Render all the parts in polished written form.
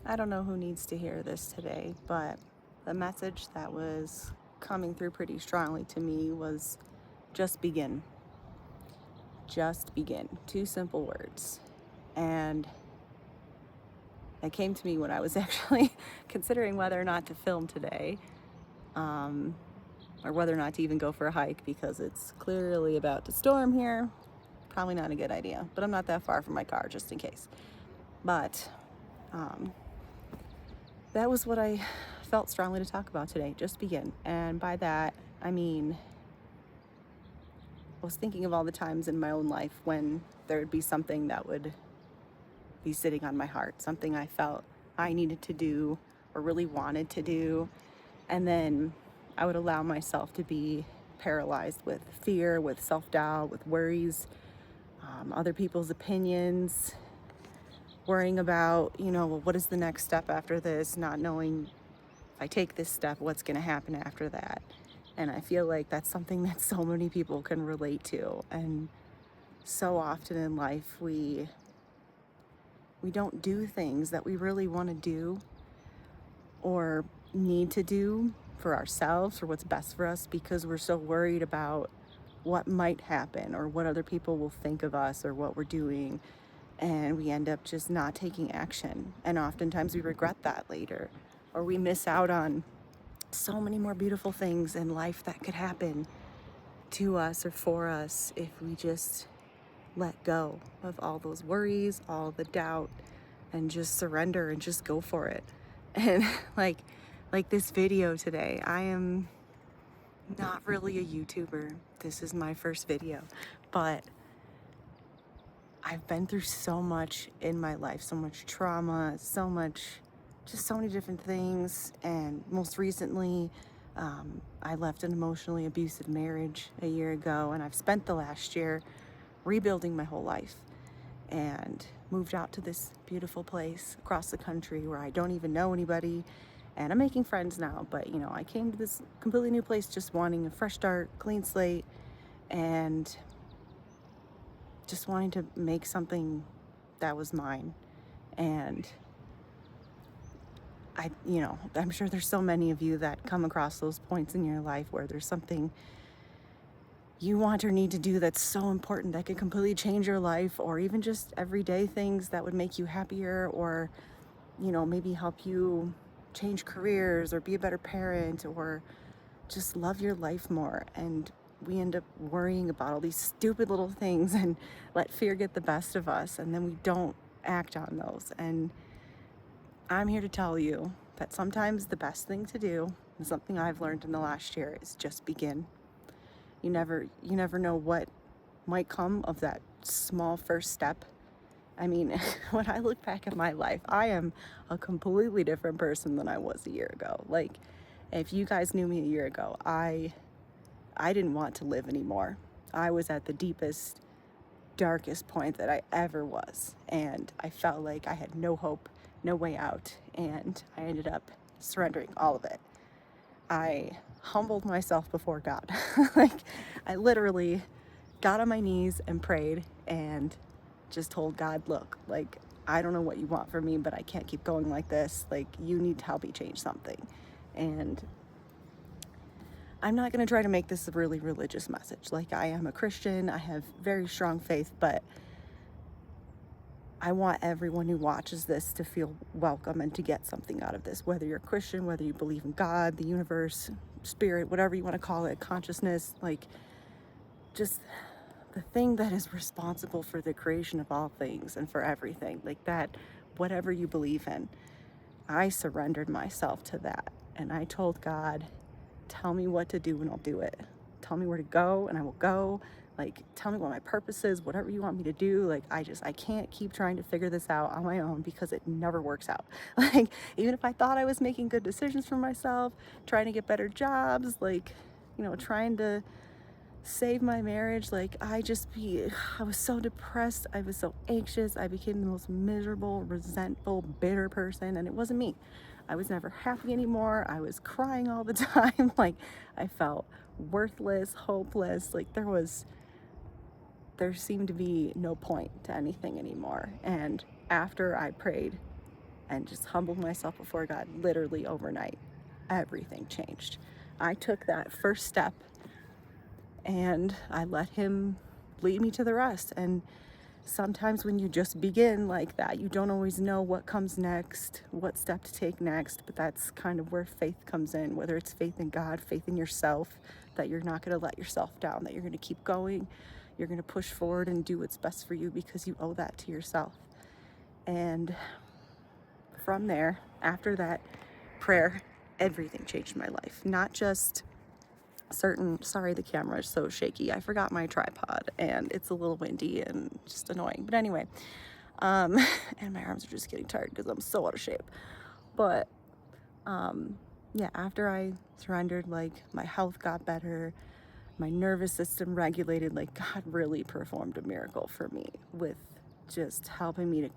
I don't know who needs to hear this today, but the message that was coming through pretty strongly to me was just begin. Just begin. Two simple words. And it came to me when I was actually considering whether or not to film today, um, or whether or not to even go for a hike because it's clearly about to storm here. Probably not a good idea, but I'm not that far from my car just in case. But um, that was what I felt strongly to talk about today. Just begin. And by that, I mean, I was thinking of all the times in my own life when there would be something that would be sitting on my heart, something I felt I needed to do or really wanted to do. And then I would allow myself to be paralyzed with fear, with self doubt, with worries, other people's opinions, worrying about, well, what is the next step after this, not knowing if I take this step, what's going to happen after that. And I feel like that's something that so many people can relate to. And so often in life, we don't do things that we really want to do or need to do for ourselves or what's best for us because we're so worried about what might happen or what other people will think of us or what we're doing. And we end up just not taking action. And oftentimes we regret that later, or we miss out on so many more beautiful things in life that could happen to us or for us if we just let go of all those worries, all the doubt, and just surrender and just go for it. And like this video today, I am not really a YouTuber. This is my first video, but I've been through so much in my life, so much trauma, just so many different things. And most recently, I left an emotionally abusive marriage a year ago, and I've spent the last year rebuilding my whole life and moved out to this beautiful place across the country where I don't even know anybody. And I'm making friends now, but I came to this completely new place just wanting a fresh start, clean slate, and just wanting to make something that was mine. And I'm sure there's so many of you that come across those points in your life where there's something you want or need to do that's so important that could completely change your life, or even just everyday things that would make you happier, or maybe help you change careers or be a better parent or just love your life more. And we end up worrying about all these stupid little things and let fear get the best of us, and then we don't act on those. And I'm here to tell you that sometimes the best thing to do, and something I've learned in the last year, is just begin. You never know what might come of that small first step. I mean, when I look back at my life, I am a completely different person than I was a year ago. Like, if you guys knew me a year ago, I didn't want to live anymore. I was at the deepest, darkest point that I ever was, and I felt like I had no hope, no way out, and I ended up surrendering all of it. I humbled myself before God. Like, I literally got on my knees and prayed and just told God, look, like, I don't know what you want from me, but I can't keep going like this. Like, you need to help me change something. And I'm not going to try to make this a really religious message. Like, I am a Christian, I have very strong faith, but I want everyone who watches this to feel welcome and to get something out of this. Whether you're a Christian, whether you believe in God, the universe, spirit, whatever you want to call it, consciousness, like, just the thing that is responsible for the creation of all things and for everything, like that, whatever you believe in. I surrendered myself to that, and I told God, tell me what to do and I'll do it. Tell me where to go and I will go. Like, tell me what my purpose is, whatever you want me to do. Like, I can't keep trying to figure this out on my own because it never works out. Like, even if I thought I was making good decisions for myself, trying to get better jobs, like, trying to save my marriage, like, I was so depressed, I was so anxious, I became the most miserable, resentful, bitter person, and it wasn't me. I was never happy anymore. I was crying all the time. Like, I felt worthless, hopeless. Like, there seemed to be no point to anything anymore. And after I prayed and just humbled myself before God. Literally overnight, everything changed. I took that first step and I let Him lead me to the rest. And sometimes when you just begin like that, you don't always know what comes next, what step to take next, but that's kind of where faith comes in, whether it's faith in God, faith in yourself, that you're not going to let yourself down, that you're going to keep going, you're going to push forward and do what's best for you because you owe that to yourself. And from there, after that prayer, everything changed my life. Not just sorry, the camera is so shaky. I forgot my tripod and it's a little windy and just annoying. But anyway, and my arms are just getting tired because I'm so out of shape. But yeah, after I surrendered, like my health got better, my nervous system regulated, like God really performed a miracle for me with just helping me to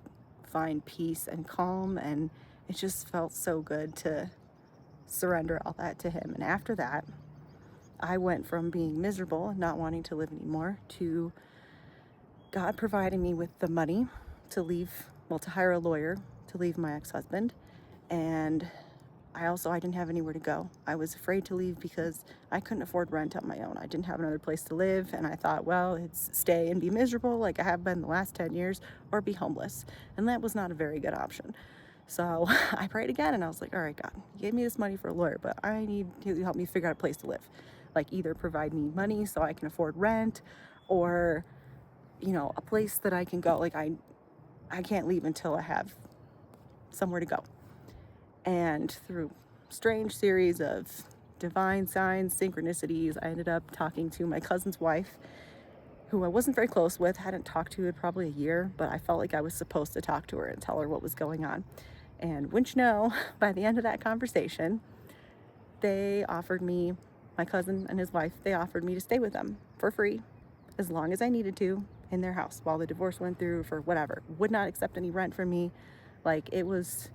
find peace and calm. And it just felt so good to surrender all that to Him. And after that, I went from being miserable and not wanting to live anymore to God providing me with the money to leave, well, to hire a lawyer to leave my ex-husband. And I didn't have anywhere to go. I was afraid to leave because I couldn't afford rent on my own. I didn't have another place to live. And I thought, well, it's stay and be miserable like I have been the last 10 years or be homeless. And that was not a very good option. So I prayed again and I was like, all right, God, you gave me this money for a lawyer, but I need you to help me figure out a place to live. Like either provide me money so I can afford rent or, a place that I can go. Like I can't leave until I have somewhere to go. And through strange series of divine signs, synchronicities, I ended up talking to my cousin's wife, who I wasn't very close with, hadn't talked to in probably a year, but I felt like I was supposed to talk to her and tell her what was going on. And wouldn't you know, by the end of that conversation, they offered me, my cousin and his wife, they offered me to stay with them for free as long as I needed to in their house while the divorce went through for whatever. Would not accept any rent from me. Like it was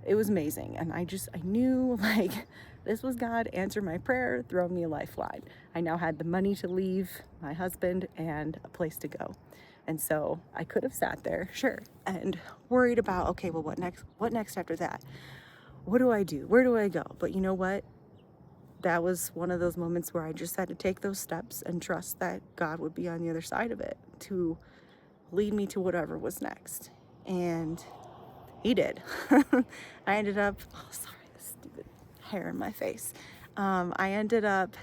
amazing. And I knew like this was God answer my prayer, throw me a lifeline. I now had the money to leave my husband and a place to go. And so I could have sat there, sure, and worried about, okay, well, what next after that? What do I do? Where do I go? But you know what? That was one of those moments where I just had to take those steps and trust that God would be on the other side of it to lead me to whatever was next. And He did. I ended up, oh, sorry, this stupid hair in my face. I ended up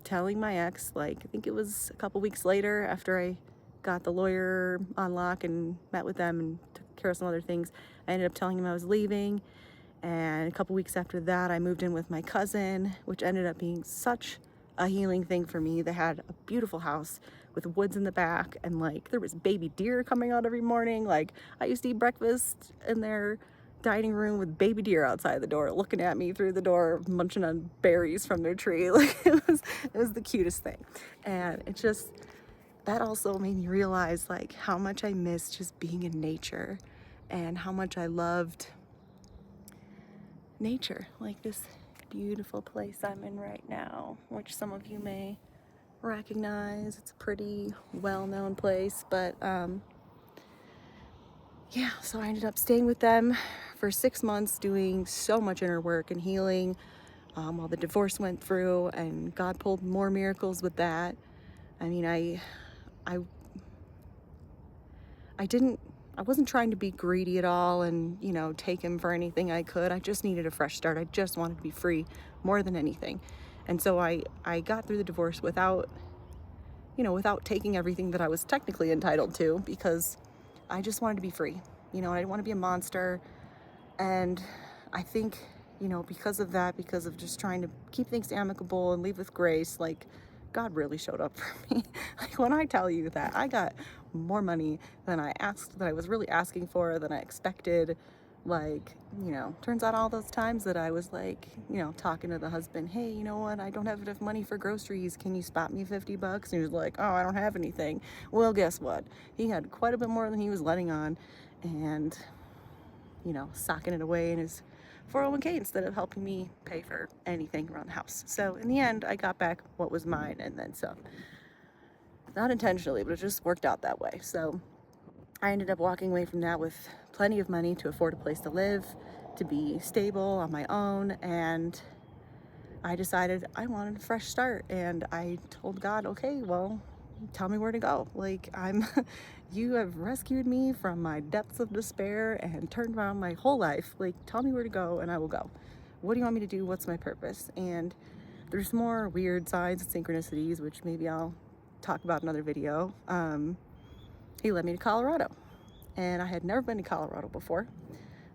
telling my ex, like, I think it was a couple weeks later after I got the lawyer on lock and met with them and took care of some other things. I ended up telling him I was leaving. And a couple weeks after that, I moved in with my cousin, which ended up being such a healing thing for me. They had a beautiful house with woods in the back, and like there was baby deer coming out every morning. Like I used to eat breakfast in their dining room with baby deer outside the door looking at me through the door, munching on berries from their tree. Like it was the cutest thing. And it just, that also made me realize like how much I missed just being in nature and how much I loved nature, like this beautiful place I'm in right now, which some of you may recognize. It's a pretty well-known place, but yeah, so I ended up staying with them for 6 months, doing so much inner work and healing while the divorce went through, and God pulled more miracles with that. I mean, I wasn't trying to be greedy at all and, take him for anything I could. I just needed a fresh start. I just wanted to be free more than anything. And so I got through the divorce without taking everything that I was technically entitled to, because I just wanted to be free. I didn't want to be a monster. And I think, because of that, because of just trying to keep things amicable and leave with grace, like God really showed up for me. Like when I tell you that I got more money than that I was really asking for, than I expected. Like, turns out all those times that I was like, talking to the husband, hey, you know what? I don't have enough money for groceries. Can you spot me $50? And he was like, oh, I don't have anything. Well, guess what? He had quite a bit more than he was letting on, and, socking it away in his 401k instead of helping me pay for anything around the house. So in the end, I got back what was mine and then some. Not intentionally, but it just worked out that way. So I ended up walking away from that with plenty of money to afford a place to live, to be stable on my own, and I decided I wanted a fresh start. And I told God, okay, well, tell me where to go. Like, you have rescued me from my depths of despair and turned around my whole life. Like, tell me where to go and I will go. What do you want me to do? What's my purpose? And there's more weird signs and synchronicities, which maybe I'll talk about in another video. He led me to Colorado, and I had never been to Colorado before.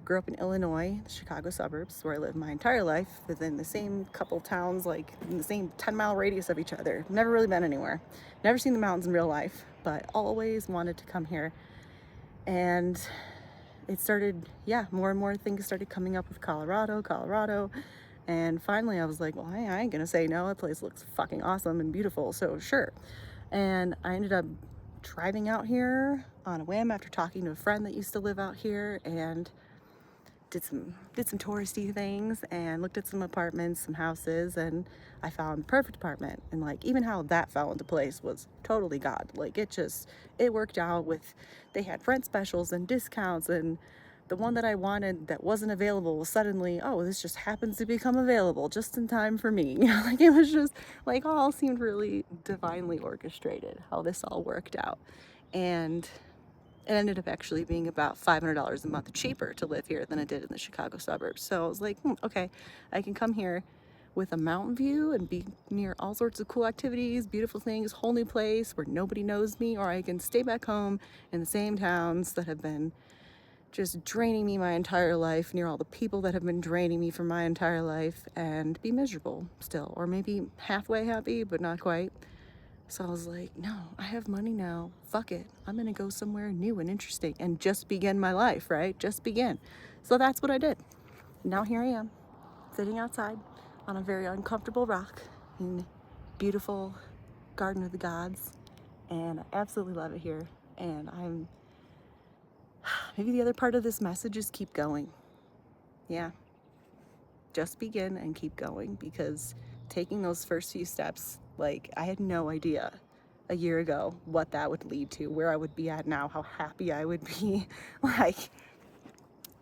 Grew up in Illinois, the Chicago suburbs, where I lived my entire life, within the same couple towns, like in the same 10-mile radius of each other. Never really been anywhere. Never seen the mountains in real life, but always wanted to come here. And it started, yeah, more and more things started coming up with Colorado. And finally I was like, well, I ain't gonna say no. That place looks fucking awesome and beautiful, so sure. And I ended up driving out here on a whim after talking to a friend that used to live out here, and did some touristy things and looked at some apartments, some houses, and I found the perfect apartment. And like, even how that fell into place was totally God. Like, it worked out. With, they had rent specials and discounts, and the one that I wanted that wasn't available was suddenly, oh, this just happens to become available just in time for me. You know, like, it was just like, all seemed really divinely orchestrated how this all worked out. And it ended up actually being about $500 a month cheaper to live here than it did in the Chicago suburbs. So I was like, okay, I can come here with a mountain view and be near all sorts of cool activities, beautiful things, whole new place where nobody knows me, or I can stay back home in the same towns that have been just draining me my entire life, near all the people that have been draining me for my entire life, and be miserable still, or maybe halfway happy, but not quite. So I was like, no, I have money now. Fuck it. I'm going to go somewhere new and interesting and just begin my life, right? Just begin. So that's what I did. Now here I am, sitting outside on a very uncomfortable rock in beautiful Garden of the Gods. And I absolutely love it here. And maybe the other part of this message is keep going. Yeah. Just begin and keep going, because taking those first few steps, like, I had no idea a year ago what that would lead to, where I would be at now, how happy I would be. Like,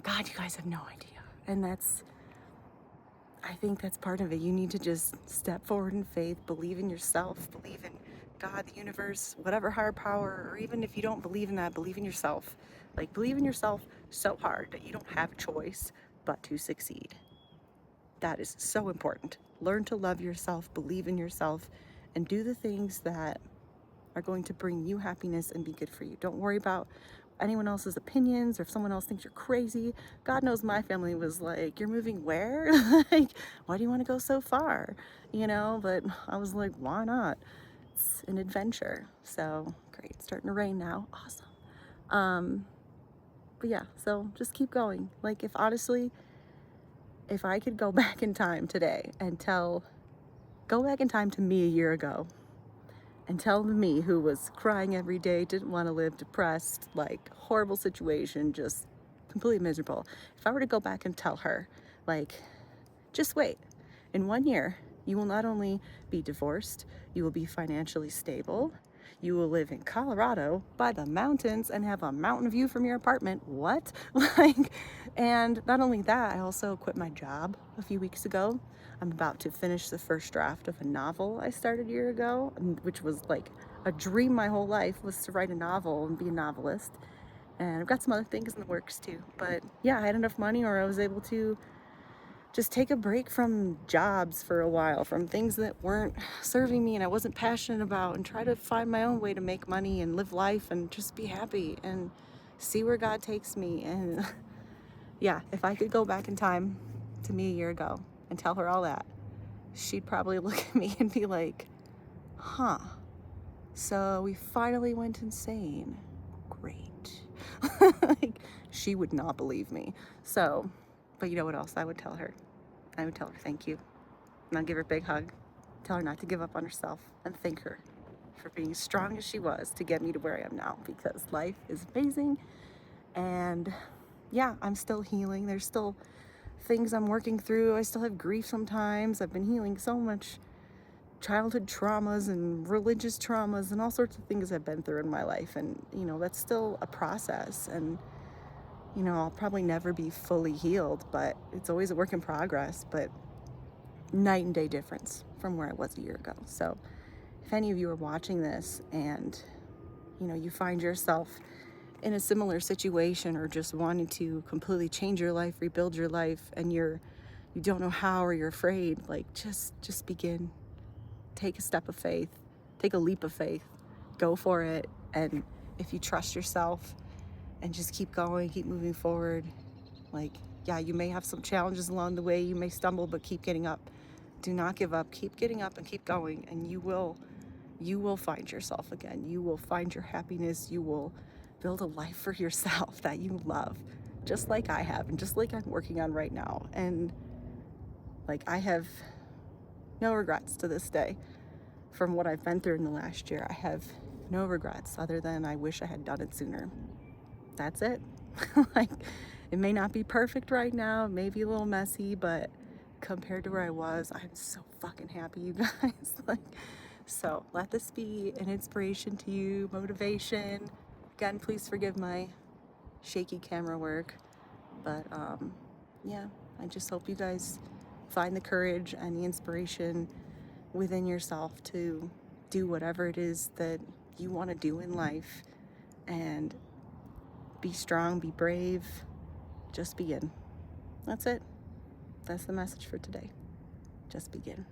God, you guys have no idea. And I think that's part of it. You need to just step forward in faith, believe in yourself, believe in God, the universe, whatever higher power, or even if you don't believe in that, believe in yourself. Like, believe in yourself so hard that you don't have a choice but to succeed. That is so important. Learn to love yourself, believe in yourself, and do the things that are going to bring you happiness and be good for you. Don't worry about anyone else's opinions, or if someone else thinks you're crazy. God knows my family was like, you're moving where? Like, why do you want to go so far? You know, but I was like, why not? It's an adventure. So great. It's starting to rain now. Awesome. But yeah, so just keep going. Like, if I could go back in time today and go back in time to me a year ago and tell me, who was crying every day, didn't want to live, depressed, like, horrible situation, just completely miserable. If I were to go back and tell her, like, just wait, in 1 year, you will not only be divorced, you will be financially stable, you will live in Colorado by the mountains and have a mountain view from your apartment. What? Like, and not only that, I also quit my job a few weeks ago. I'm about to finish the first draft of a novel I started a year ago, which was like a dream my whole life, was to write a novel and be a novelist. And I've got some other things in the works too. But yeah, I had enough money, or I was able to just take a break from jobs for a while, from things that weren't serving me and I wasn't passionate about, and try to find my own way to make money and live life and just be happy and see where God takes me. And yeah, if I could go back in time to me a year ago and tell her all that, she'd probably look at me and be like, huh, so we finally went insane. Great. Like, she would not believe me. So, but you know what else I would tell her? I would tell her thank you. And I'd give her a big hug. Tell her not to give up on herself, and thank her for being as strong as she was to get me to where I am now, because life is amazing. And yeah, I'm still healing. There's still things I'm working through. I still have grief sometimes. I've been healing so much childhood traumas and religious traumas and all sorts of things I've been through in my life. And, that's still a process. And, I'll probably never be fully healed, but it's always a work in progress. But night and day difference from where I was a year ago. So if any of you are watching this and, you find yourself in a similar situation or just wanting to completely change your life, rebuild your life, and you don't know how or you're afraid, like just begin. Take a step of faith, take a leap of faith, go for it. And if you trust yourself and just keep going, keep moving forward, like, yeah, you may have some challenges along the way, you may stumble, but keep getting up. Do not give up, keep getting up and keep going, and you will find yourself again. You will find your happiness. You will build a life for yourself that you love, just like I have and just like I'm working on right now. And like, I have no regrets to this day from what I've been through in the last year. I have no regrets other than I wish I had done it sooner. That's it. Like, it may not be perfect right now, it may be a little messy, but compared to where I was, I'm so fucking happy, you guys. Like, so let this be an inspiration to you, motivation. Again, please forgive my shaky camera work, but yeah, I just hope you guys find the courage and the inspiration within yourself to do whatever it is that you want to do in life, and be strong, be brave, just begin. That's it. That's the message for today. Just begin.